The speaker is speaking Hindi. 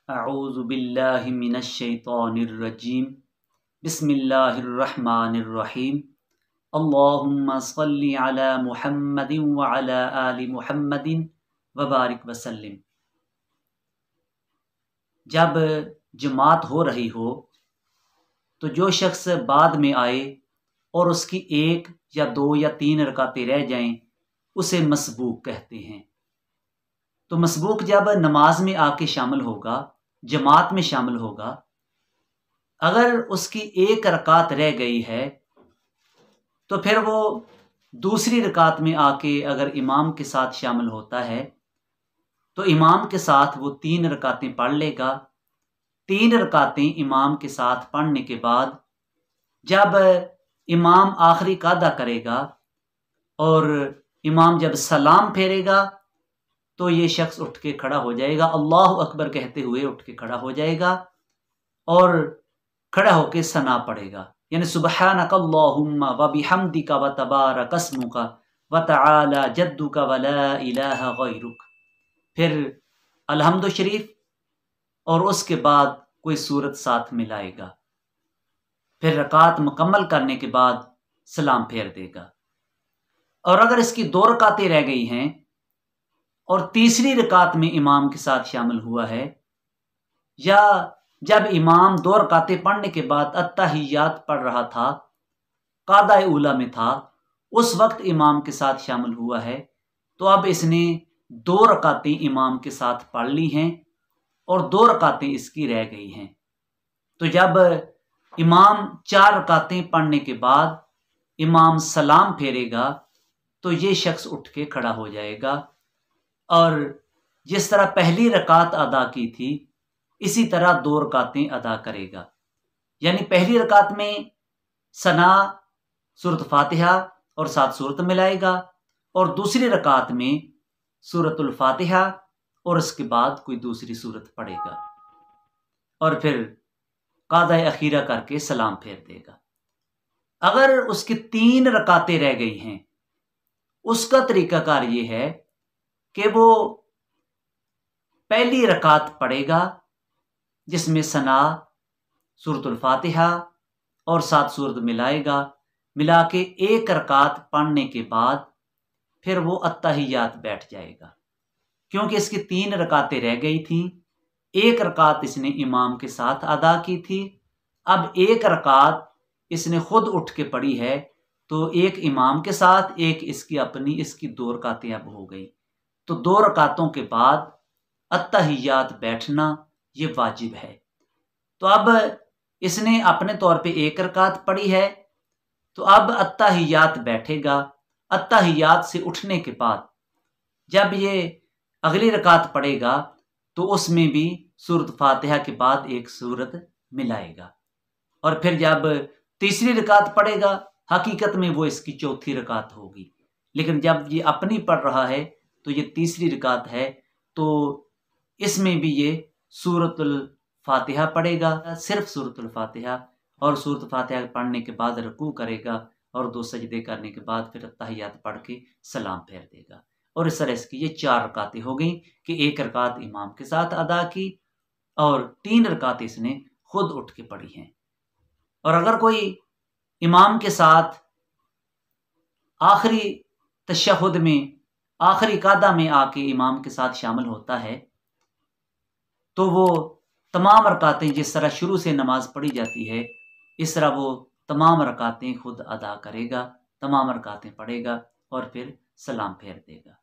अऊज़ु बिल्लाहि मिनश शैतानिर रजीम। बिस्मिल्लाहिर रहमानिर रहीम। अल्लाहुम्मा सल्लि अला मुहम्मदिन व अला आलि मुहम्मदिन व बारिक वसल्लिम। जब जमात हो रही हो तो जो शख्स बाद में आए और उसकी एक या दो या तीन रकातें रह जाएं, उसे मसबूक कहते हैं। तो मसबूक जब नमाज में आके शामिल होगा, जमात में शामिल होगा, अगर उसकी एक रकात रह गई है तो फिर वो दूसरी रकात में आके अगर इमाम के साथ शामिल होता है तो इमाम के साथ वो 3 रकातें पढ़ लेगा। 3 रकातें इमाम के साथ पढ़ने के बाद जब इमाम आखिरी कादा करेगा और इमाम जब सलाम फेरेगा तो ये शख्स उठ के खड़ा हो जाएगा, अल्लाहु अकबर कहते हुए उठ के खड़ा हो जाएगा और खड़ा होके सना पड़ेगा, यानी सुब्हानका अल्लाहुम्मा व बिहम्दिका व तबारक अस्मुका व तआला जद्दुका व ला इलाहा गैरुक। फिर अलहम्दु शरीफ और उसके बाद कोई सूरत साथ मिलाएगा। फिर रकात मुकम्मल करने के बाद सलाम फेर देगा। और अगर इसकी 2 रकातें रह गई हैं और तीसरी रकात में इमाम के साथ शामिल हुआ है, या जब इमाम 2 रकातें पढ़ने के बाद अत्तहियात पढ़ रहा था, कादा उला में था, उस वक्त इमाम के साथ शामिल हुआ है, तो अब इसने 2 रकातें इमाम के साथ पढ़ ली हैं और 2 रकातें इसकी रह गई हैं। तो जब इमाम 4 रकातें पढ़ने के बाद इमाम सलाम फेरेगा तो ये शख्स उठ के खड़ा हो जाएगा और जिस तरह पहली रकात अदा की थी इसी तरह 2 रकातें अदा करेगा। यानी पहली रकात में सना, सूरत फातिहा और साथ सूरत मिलाएगा और दूसरी रकात में सूरतुल फातिहा और उसके बाद कोई दूसरी सूरत पढ़ेगा और फिर कादा अखीरा करके सलाम फेर देगा। अगर उसकी 3 रकातें रह गई हैं, उसका तरीकाकार ये है कि वो पहली रकात पढ़ेगा जिसमें सना, सूरतुल फातिहा और 7 सूरत मिलाएगा, मिला के 1 रकात पढ़ने के बाद फिर वो अत्तहियात बैठ जाएगा। क्योंकि इसकी 3 रकातें रह गई थीं, 1 रकात इसने इमाम के साथ अदा की थी, अब 1 रकात इसने खुद उठ के पढ़ी है, तो 1 इमाम के साथ, 1 इसकी अपनी, इसकी 2 रकातें अब हो गई। तो 2 रकातों के बाद अत्तहियात बैठना ये वाजिब है। तो अब इसने अपने तौर पे 1 रकात पढ़ी है, तो अब अत्तहियात बैठेगा। अत्तहियात से उठने के बाद जब ये अगली रकात पढ़ेगा तो उसमें भी सूरत फातिहा के बाद 1 सूरत मिलाएगा और फिर जब तीसरी रकात पढ़ेगा, हकीकत में वो इसकी चौथी रकात होगी, लेकिन जब ये अपनी पढ़ रहा है तो ये तीसरी रकात है, तो इसमें भी ये सूरतुल फातिहा पढ़ेगा, सिर्फ सूरतुल फातिहा, और सूरत फातिहा पढ़ने के बाद रुकू करेगा और 2 सजदे करने के बाद फिर तहियात पढ़ के सलाम फेर देगा। और इस तरह इसकी ये 4 रकातें हो गई कि 1 रकात इमाम के साथ अदा की और 3 रकात इसने खुद उठ के पढ़ी हैं। और अगर कोई इमाम के साथ आखिरी तशहुद में, आखिरी कादा में आके इमाम के साथ शामिल होता है तो वो तमाम रकातें जिस तरह शुरू से नमाज पढ़ी जाती है इस तरह वो तमाम रकातें खुद अदा करेगा, तमाम रकातें पढ़ेगा और फिर सलाम फेर देगा।